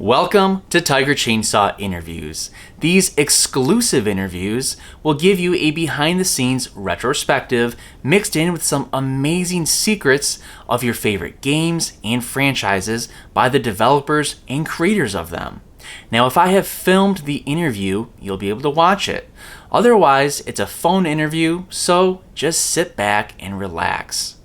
Welcome to Tiger Chainsaw Interviews. These exclusive interviews will give you a behind-the-scenes retrospective mixed in with some amazing secrets of your favorite games and franchises by the developers and creators of them. Now, if I have filmed the interview, you'll be able to watch it. Otherwise, it's a phone interview, so just sit back and relax.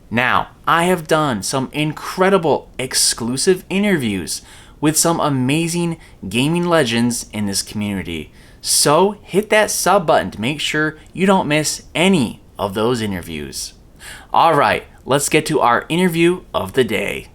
Now, I have done some incredible exclusive interviews with some amazing gaming legends in this community. So hit that sub button to make sure you don't miss any of those interviews. Alright, let's get to our interview of the day.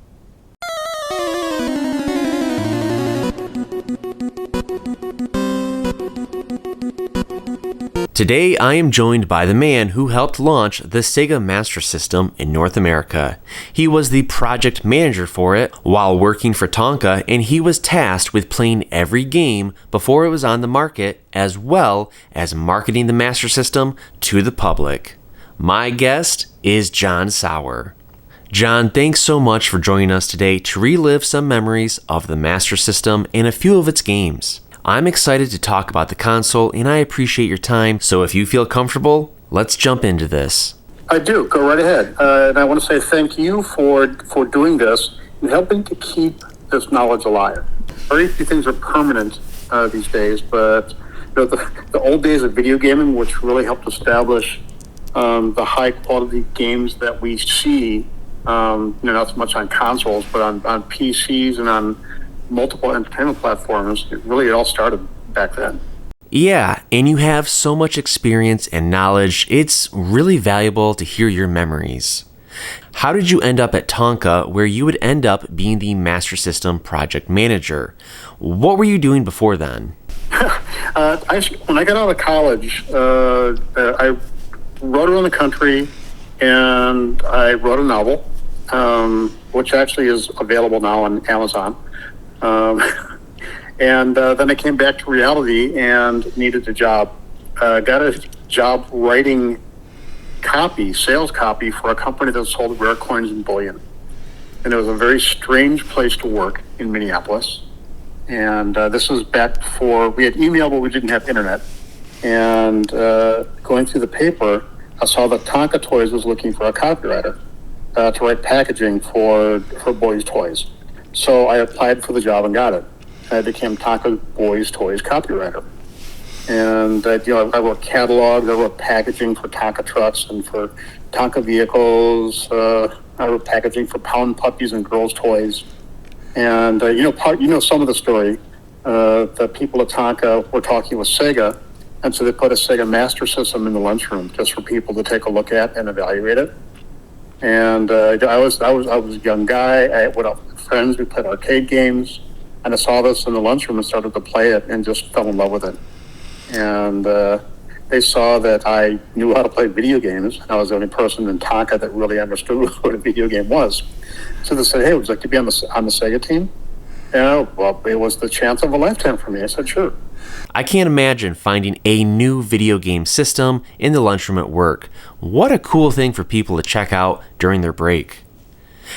Today, I am joined by the man who helped launch the Sega Master System in North America. He was the project manager for it while working for Tonka, and he was tasked with playing every game before it was on the market, as well as marketing the Master System to the public. My guest is John Sauer. John, thanks so much for joining us today to relive some memories of the Master System and a few of its games. I'm excited to talk about the console, and I appreciate your time, so if you feel comfortable, let's jump into this. I do. Go right ahead. And I want to say thank you for doing this and helping to keep this knowledge alive. Very few things are permanent these days, but the old days of video gaming, which really helped establish the high-quality games that we see, not so much on consoles, but on PCs and on multiple entertainment platforms. It all started back then. Yeah, and you have so much experience and knowledge, it's really valuable to hear your memories. How did you end up at Tonka, where you would end up being the Master System project manager? What were you doing before then? When I got out of college, I rode around the country and I wrote a novel, which actually is available now on Amazon. And then I came back to reality and needed a job. Got a job writing sales copy for a company that sold rare coins and bullion. And it was a very strange place to work in Minneapolis. And this was back before we had email, but we didn't have internet. And going through the paper, I saw that Tonka Toys was looking for a copywriter to write packaging for boys' toys. So I applied for the job and got it. I became Tonka Boys Toys copywriter. And I wrote catalogs, I wrote packaging for Tonka trucks and for Tonka vehicles. I wrote packaging for pound puppies and girls' toys. And some of the story. The people at Tonka were talking with Sega, and so they put a Sega Master System in the lunchroom just for people to take a look at and evaluate it. And I was a young guy. I went out with friends. We played arcade games, and I saw this in the lunchroom and started to play it and just fell in love with it. And they saw that I knew how to play video games. I was the only person in Tonka that really understood what a video game was. So they said, "Hey, would you like to be on the Sega team?" And well, it was the chance of a lifetime for me. I said, "Sure." I can't imagine finding a new video game system in the lunchroom at work. What a cool thing for people to check out during their break.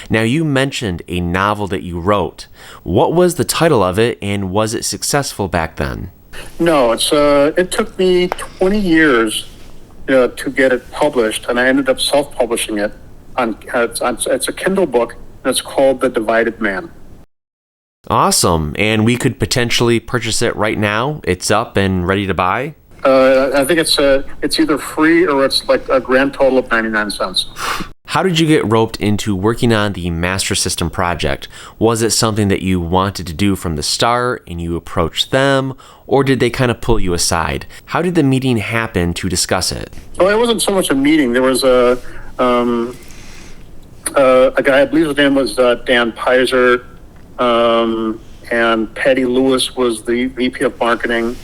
Now, you mentioned a novel that you wrote. What was the title of it, and was it successful back then? No, it took me 20 years to get it published, and I ended up self-publishing it. It's a Kindle book, and it's called The Divided Man. Awesome. And we could potentially purchase it right now? It's up and ready to buy? I think it's either free or it's like a grand total of 99 cents. How did you get roped into working on the Master System project? Was it something that you wanted to do from the start and you approached them, or did they kind of pull you aside? How did the meeting happen to discuss it? Well, it wasn't so much a meeting. There was a guy, I believe his name was Dan Pizer, and Patty Lewis was the VP of marketing,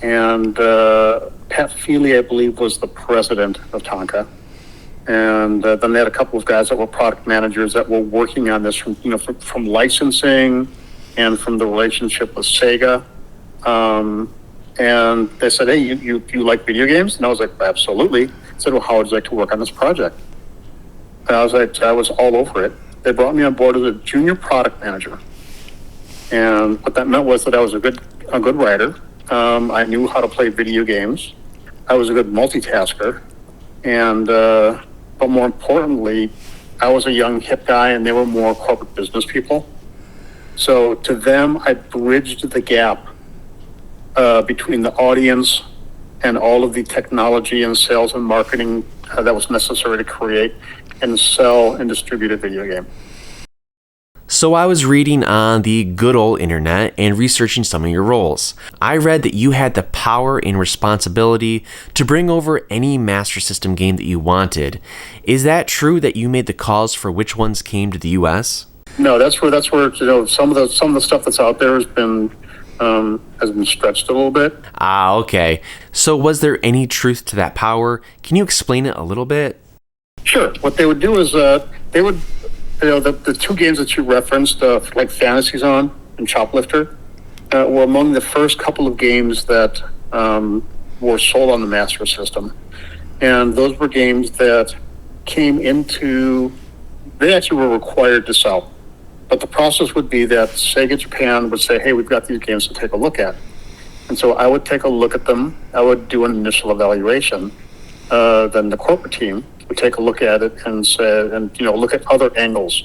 and Pat Feely, I believe, was the president of Tonka. And then they had a couple of guys that were product managers that were working on this from licensing and from the relationship with Sega. And they said, "Hey, you like video games?" And I was like, "Absolutely." I said, "Well, how would you like to work on this project?" And I was all over it. They brought me on board as a junior product manager. And what that meant was that I was a good writer. I knew how to play video games. I was a good multitasker, and but more importantly, I was a young hip guy, and they were more corporate business people. So to them, I bridged the gap between the audience and all of the technology and sales and marketing that was necessary to create and sell and distribute a video game. So I was reading on the good old internet and researching some of your roles. I read that you had the power and responsibility to bring over any Master System game that you wanted. Is that true that you made the calls for which ones came to the US? No, that's where some of the stuff that's out there has been stretched a little bit. Ah, okay. So was there any truth to that power? Can you explain it a little bit? Sure. What they would do is they would, the two games that you referenced, like Fantasy Zone and Choplifter, were among the first couple of games that were sold on the Master System. And those were games that they actually were required to sell. But the process would be that Sega Japan would say, hey, we've got these games to take a look at. And so I would take a look at them. I would do an initial evaluation. Then the corporate team would take a look at it and say, look at other angles.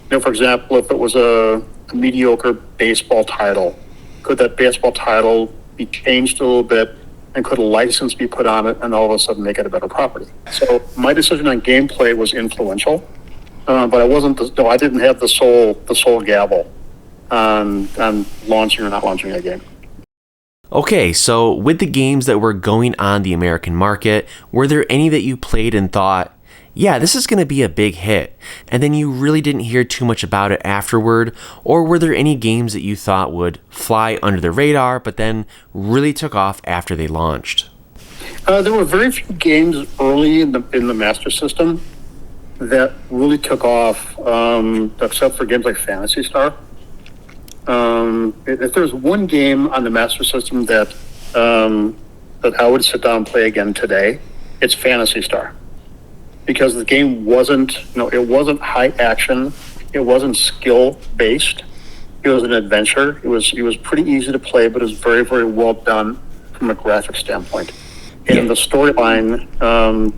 For example, if it was a mediocre baseball title, could that baseball title be changed a little bit, and could a license be put on it and all of a sudden make it a better property? So my decision on gameplay was influential, but I didn't have the sole gavel on launching or not launching a game. Okay, so with the games that were going on the American market, were there any that you played and thought, yeah, this is going to be a big hit, and then you really didn't hear too much about it afterward? Or were there any games that you thought would fly under the radar, but then really took off after they launched? There were very few games early in the Master System that really took off, except for games like Phantasy Star. If there's one game on the Master System that I would sit down and play again today, it's Phantasy Star, because the game wasn't high action, it wasn't skill based, it was an adventure. It was pretty easy to play, but it was very, very well done from a graphic standpoint, and the storyline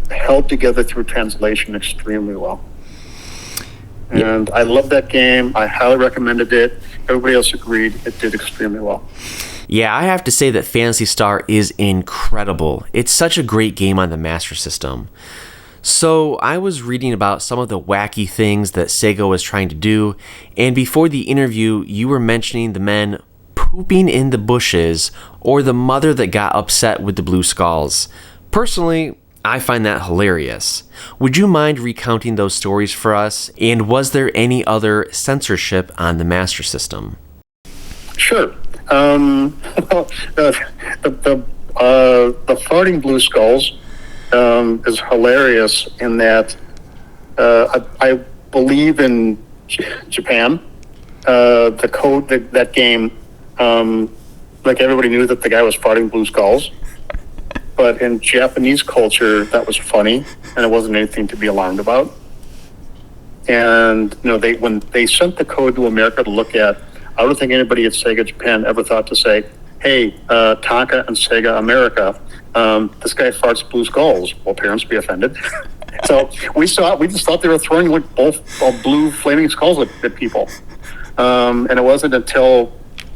held together through translation extremely well. And I love that game. I highly recommended it. Everybody else agreed it did extremely well. Yeah, I have to say that Phantasy Star is incredible. It's such a great game on the Master System. So I was reading about some of the wacky things that Sega was trying to do, and before the interview, you were mentioning the men pooping in the bushes or the mother that got upset with the blue skulls. Personally, I find that hilarious. Would you mind recounting those stories for us? And was there any other censorship on the Master System? Sure. The farting blue skulls is hilarious in that I believe in Japan, the code that game, like everybody knew that the guy was farting blue skulls. But in Japanese culture, that was funny, and it wasn't anything to be alarmed about. And when they sent the code to America to look at, I don't think anybody at Sega Japan ever thought to say, "Hey, Tonka and Sega America, this guy farts blue skulls. Will parents be offended?" So we just thought they were throwing like both blue flaming skulls at people. And it wasn't until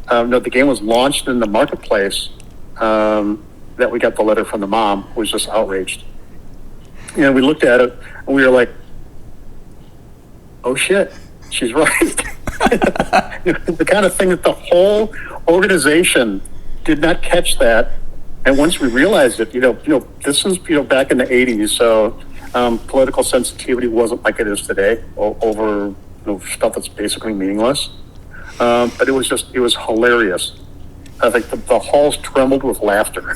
the game was launched in the marketplace that we got the letter from the mom, who was just outraged. And we looked at it and we were like, oh shit, she's right. The kind of thing that the whole organization did not catch that. And once we realized it, this is, back in the 80s. So political sensitivity wasn't like it is today over stuff that's basically meaningless. But it was hilarious. I think the halls trembled with laughter.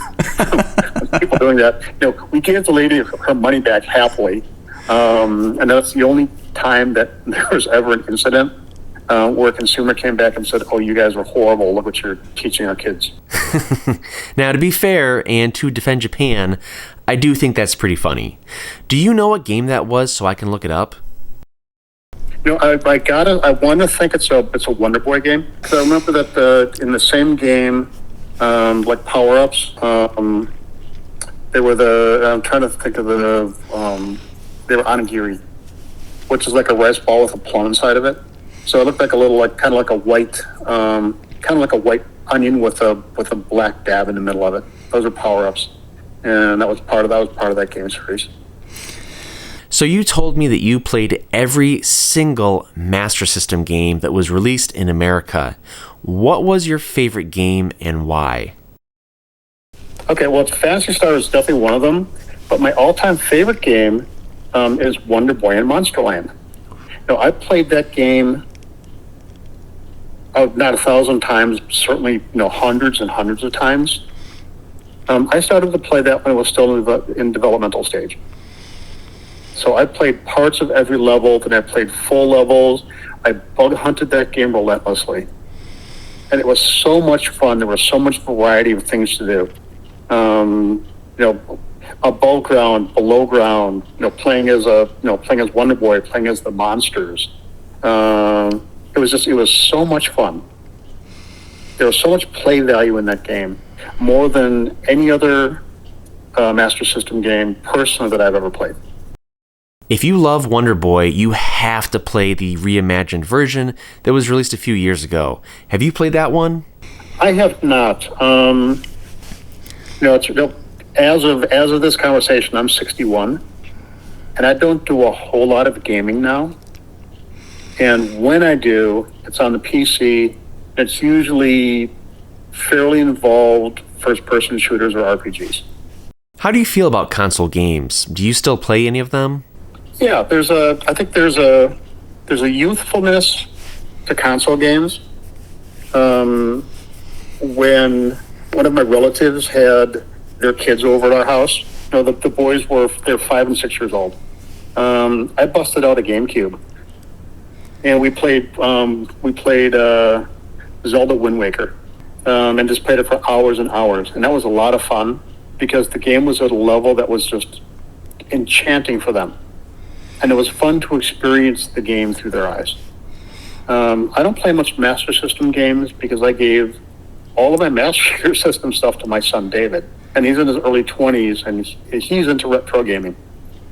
People doing that. We gave the lady her money back happily, and that's the only time that there was ever an incident where a consumer came back and said, "Oh, you guys are horrible. Look what you're teaching our kids." Now, to be fair and to defend Japan, I do think that's pretty funny. Do you know what game that was so I can look it up? I want to think it's a Wonder Boy game. Because I remember that in the same game, like power ups, they were I'm trying to think of they were onigiri, which is like a rice ball with a plum inside of it. So it looked like a little, kind of like a white onion with a black dab in the middle of it. Those are power ups, and that was part of that game series. So you told me that you played every single Master System game that was released in America. What was your favorite game and why? Okay, well, Phantasy Star is definitely one of them, but my all-time favorite game is Wonder Boy and Monsterland. I played that game not 1,000 times, certainly hundreds and hundreds of times. I started to play that when it was still in developmental stage. So I played parts of every level, then I played full levels. I bug hunted that game relentlessly. And it was so much fun. There was so much variety of things to do. Above ground, below ground, playing as Wonder Boy, playing as the monsters. It was so much fun. There was so much play value in that game, more than any other Master System game personally that I've ever played. If you love Wonder Boy, you have to play the reimagined version that was released a few years ago. Have you played that one? I have not. As of this conversation, I'm 61, and I don't do a whole lot of gaming now. And when I do, it's on the PC. It's usually fairly involved first-person shooters or RPGs. How do you feel about console games? Do you still play any of them? Yeah, I think there's a youthfulness to console games. When one of my relatives had their kids over at our house, the boys they're 5 and 6 years old. I busted out a GameCube, and we played Zelda Wind Waker, and just played it for hours and hours, and that was a lot of fun because the game was at a level that was just enchanting for them. And it was fun to experience the game through their eyes. I don't play much Master System games because I gave all of my Master System stuff to my son David, and he's in his early 20s, and he's into retro gaming.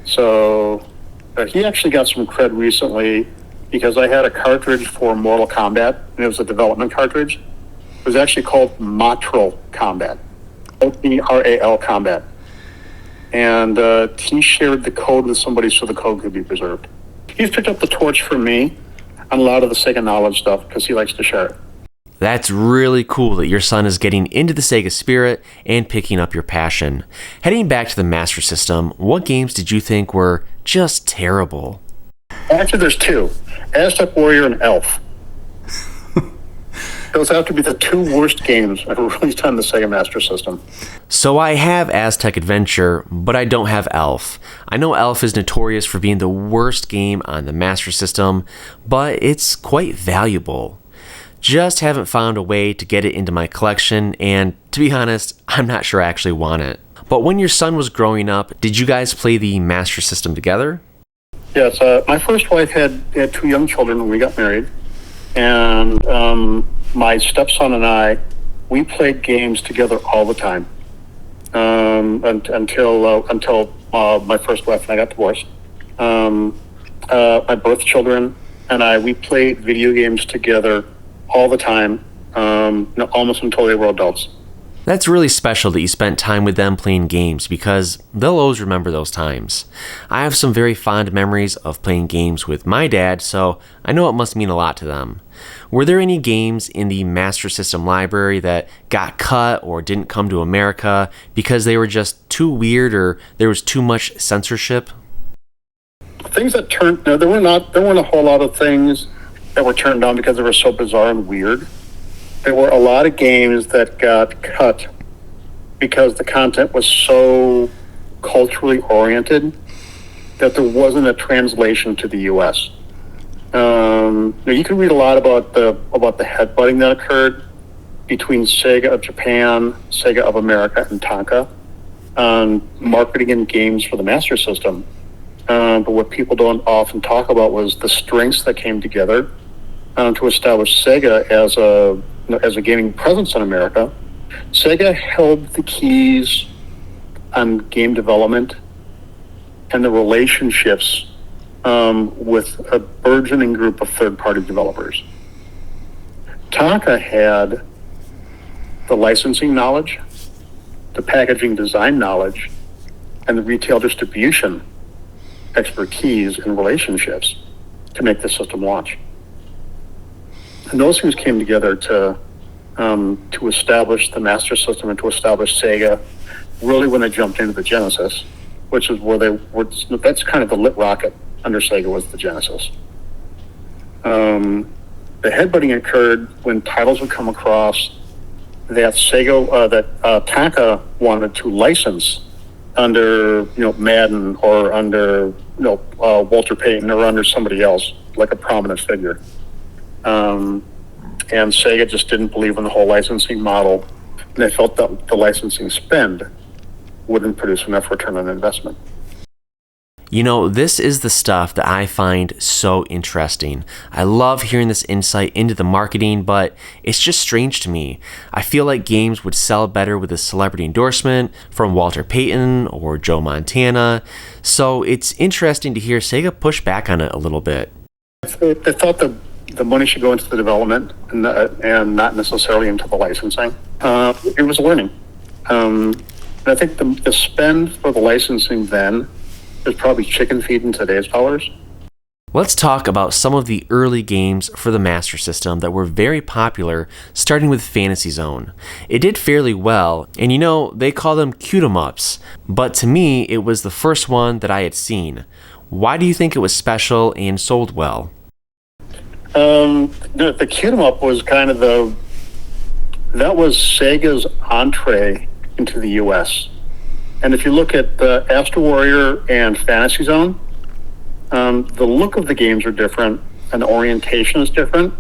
So he actually got some cred recently because I had a cartridge for Mortal Kombat, and it was a development cartridge. It was actually called Matral Combat, Matral Combat. And he shared the code with somebody so the code could be preserved. He's picked up the torch for me on a lot of the Sega knowledge stuff because he likes to share it. That's really cool that your son is getting into the Sega spirit and picking up your passion. Heading back to the Master System, what games did you think were just terrible? Actually, there's two. Aztec Warrior and Elf. Those have to be the two worst games ever released on the Sega Master System. So I have Aztec Adventure, but I don't have Elf. I know Elf is notorious for being the worst game on the Master System, but it's quite valuable. Just haven't found a way to get it into my collection, and to be honest, I'm not sure I actually want it. But when your son was growing up, did you guys play the Master System together? Yes, my first wife had 2 young children when we got married, and my stepson and I, we played games together all the time until my first wife and I got divorced. My birth children and I, we played video games together all the time, almost until they were adults. That's really special that you spent time with them playing games because they'll always remember those times. I have some very fond memories of playing games with my dad, so I know it must mean a lot to them. Were there any games in the Master System library that got cut or didn't come to America because they were just too weird or there was too much censorship? Things that there weren't a whole lot of things that were turned down because they were so bizarre and weird. There were a lot of games that got cut because the content was so culturally oriented that there wasn't a translation to the U.S. You can read a lot about the headbutting that occurred between Sega of Japan, Sega of America, and Tonka on marketing and games for the Master System. But what people don't often talk about was the strengths that came together to establish Sega as a gaming presence in America. Sega held the keys on game development and the relationships with a burgeoning group of third-party developers. Tonka had the licensing knowledge, the packaging design knowledge, and the retail distribution expertise and relationships to make the system launch. And those things came together to establish the Master System and to establish Sega really when they jumped into the Genesis, which is where that's kind of the lit rocket under Sega was the Genesis. The headbutting occurred when titles would come across that Tonka wanted to license under Madden or under Walter Payton or under somebody else like a prominent figure, and Sega just didn't believe in the whole licensing model, and they felt that the licensing spend wouldn't produce enough return on investment. This is the stuff that I find so interesting. I love hearing this insight into the marketing, but it's just strange to me. I feel like games would sell better with a celebrity endorsement from Walter Payton or Joe Montana. So it's interesting to hear Sega push back on it a little bit. They thought the money should go into the development and not necessarily into the licensing. It was learning. And I think the spend for the licensing then is probably chicken feed in today's dollars. Let's talk about some of the early games for the Master System that were very popular, starting with Fantasy Zone. It did fairly well, and they call them cute-em-ups, but to me, it was the first one that I had seen. Why do you think it was special and sold well? The cute-em-up was kind of that was Sega's entree into the U.S. And if you look at the Astro Warrior and Fantasy Zone, the look of the games are different and the orientation is different,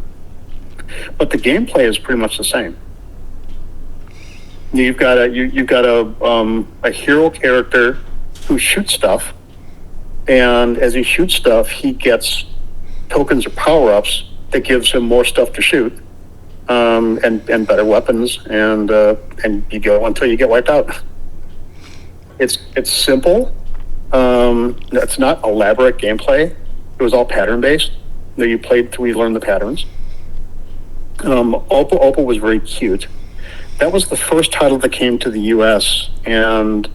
but the gameplay is pretty much the same. You've got a hero character who shoots stuff, and as he shoots stuff, he gets tokens or power-ups that gives him more stuff to shoot, and better weapons, and you go until you get wiped out. It's simple. It's not elaborate gameplay. It was all pattern based. You played till you learned the patterns. Opal was very cute. That was the first title that came to the U.S. and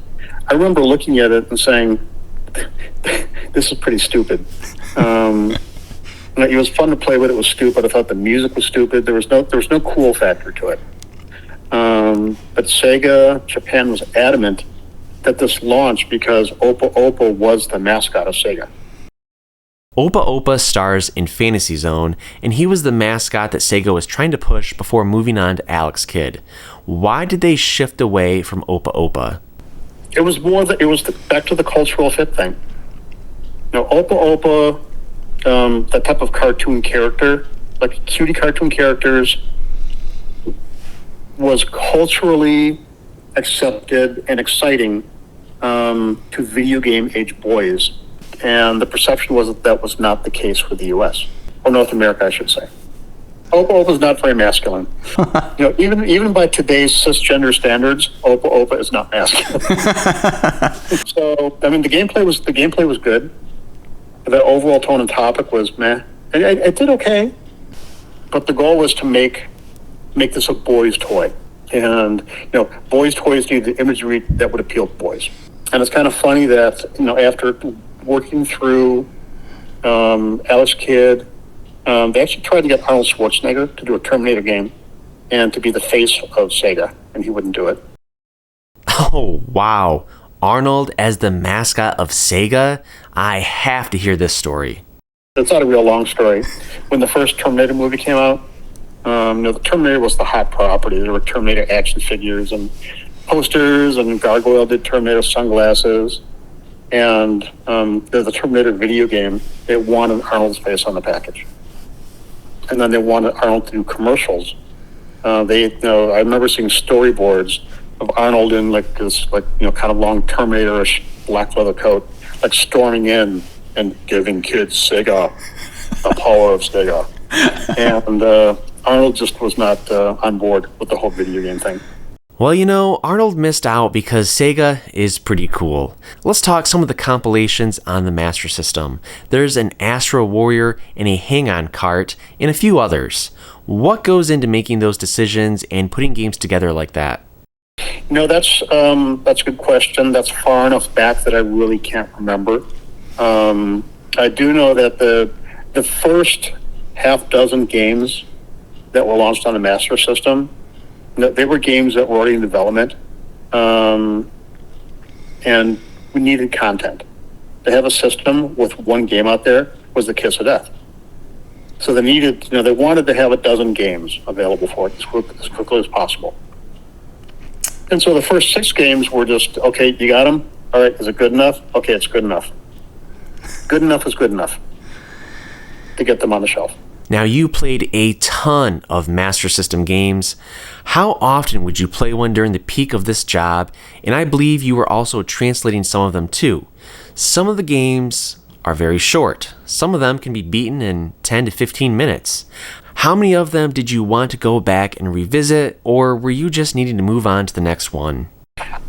I remember looking at it and saying, "This is pretty stupid." It was fun to play with. It was stupid. I thought the music was stupid. There was no cool factor to it. But Sega Japan was adamant that this launched because Opa was the mascot of Sega. Opa stars in Fantasy Zone, and he was the mascot that Sega was trying to push before moving on to Alex Kidd. Why did they shift away from Opa? It was back to the cultural fit thing. Opa, that type of cartoon character, like cutie cartoon characters, was culturally accepted and exciting to video game age boys, and the perception was that was not the case for the U.S. or North America, I should say. Opa is not very masculine. Even by today's cisgender standards, Opa is not masculine. So the gameplay was good. The overall tone and topic was meh. It did okay, but the goal was to make this a boys' toy. And boys' toys need the imagery that would appeal to boys. And it's kind of funny that after working through Alex Kidd, they actually tried to get Arnold Schwarzenegger to do a Terminator game and to be the face of Sega, and he wouldn't do it. Oh wow, Arnold as the mascot of Sega? I have to hear this story. It's not a real long story. When the first Terminator movie came out, the Terminator was the hot property. There were Terminator action figures and posters, and Gargoyle did Terminator sunglasses. And there's the Terminator video game. They wanted Arnold's face on the package. And then they wanted Arnold to do commercials. I remember seeing storyboards of Arnold in this kind of long Terminator-ish black leather coat, like storming in and giving kids Sega, the power of Sega. And Arnold just was not on board with the whole video game thing. Well, Arnold missed out because Sega is pretty cool. Let's talk some of the compilations on the Master System. There's an Astro Warrior and a Hang-On Cart and a few others. What goes into making those decisions and putting games together like that? That's a good question. That's far enough back that I really can't remember. I do know that the first half dozen games that were launched on the Master System, they were games that were already in development, and we needed content. To have a system with one game out there was the kiss of death. So they wanted to have a dozen games available for it as quickly as possible. And so the first 6 games were just, okay, you got them? All right, is it good enough? Okay, it's good enough. Good enough is good enough to get them on the shelf. Now, you played a ton of Master System games. How often would you play one during the peak of this job? And I believe you were also translating some of them too. Some of the games are very short. Some of them can be beaten in 10 to 15 minutes. How many of them did you want to go back and revisit, or were you just needing to move on to the next one?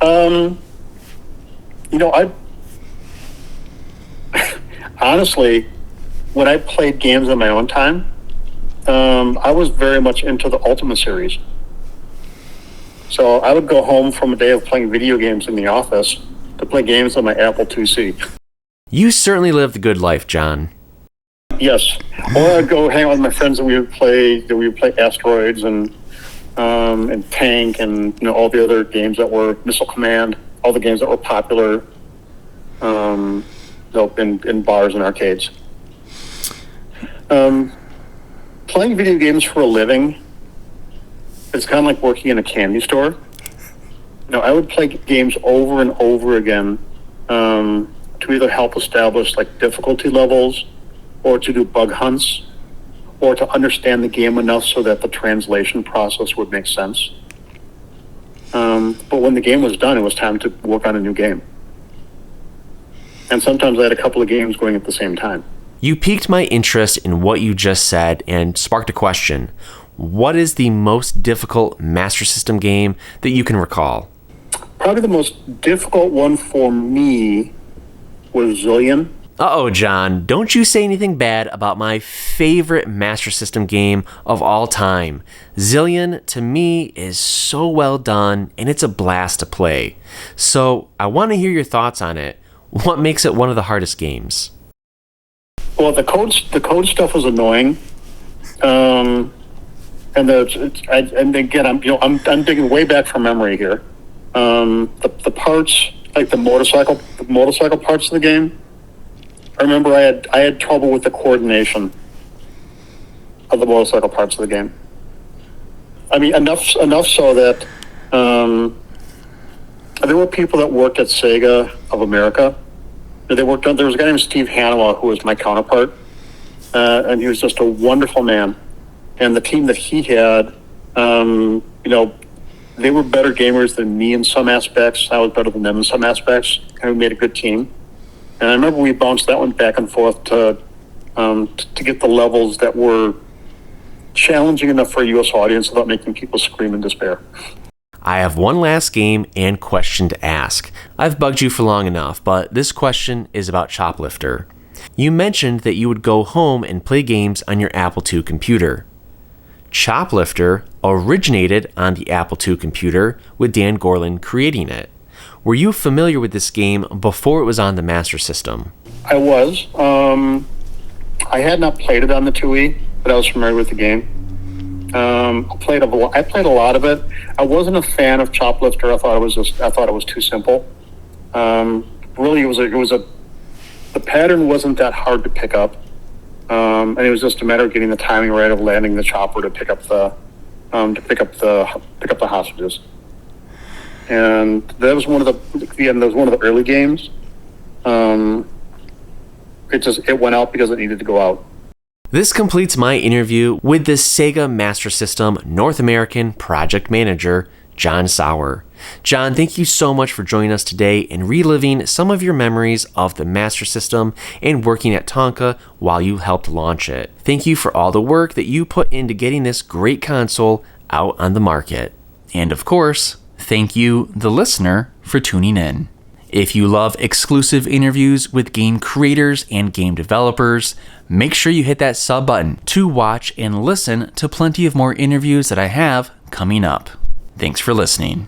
I honestly, when I played games on my own time, I was very much into the Ultima series. So I would go home from a day of playing video games in the office to play games on my Apple IIc. You certainly lived the good life, John. Yes, or I'd go hang out with my friends and we would play Asteroids and Tank and all the other games that were Missile Command, all the games that were popular in bars and arcades. Playing video games for a living is kind of like working in a candy store. I would play games over and over again to either help establish difficulty levels, or to do bug hunts, or to understand the game enough so that the translation process would make sense. But when the game was done, it was time to work on a new game. And sometimes I had a couple of games going at the same time. You piqued my interest in what you just said and sparked a question. What is the most difficult Master System game that you can recall? Probably the most difficult one for me was Zillion. Uh-oh, John, don't you say anything bad about my favorite Master System game of all time. Zillion, to me, is so well done, and it's a blast to play. So, I want to hear your thoughts on it. What makes it one of the hardest games? Well, the code stuff was annoying, and again, I'm digging way back from memory here. The parts, like the motorcycle parts of the game. I remember I had trouble with the coordination of the motorcycle parts of the game. I mean, enough so that there were people that worked at Sega of America. There was a guy named Steve Hanema who was my counterpart, and he was just a wonderful man. And the team that he had, they were better gamers than me in some aspects. I was better than them in some aspects, and we made a good team. And I remember we bounced that one back and forth to get the levels that were challenging enough for a U.S. audience without making people scream in despair. I have one last game and question to ask. I've bugged you for long enough, but this question is about Choplifter. You mentioned that you would go home and play games on your Apple II computer. Choplifter originated on the Apple II computer, with Dan Gorlin creating it. Were you familiar with this game before it was on the Master System? I was. I had not played it on the 2E, but I was familiar with the game. I played a lot of it. I wasn't a fan of Choplifter. I thought it was too simple. Really, the pattern wasn't that hard to pick up, and it was just a matter of getting the timing right of landing the chopper to pick up the hostages. And that was one of the early games. It went out because it needed to go out. This completes my interview with the Sega Master System North American project manager, John Sauer. John, thank you so much for joining us today and reliving some of your memories of the Master System and working at Tonka while you helped launch it. Thank you for all the work that you put into getting this great console out on the market. And of course, thank you, the listener, for tuning in. If you love exclusive interviews with game creators and game developers, make sure you hit that sub button to watch and listen to plenty of more interviews that I have coming up. Thanks for listening.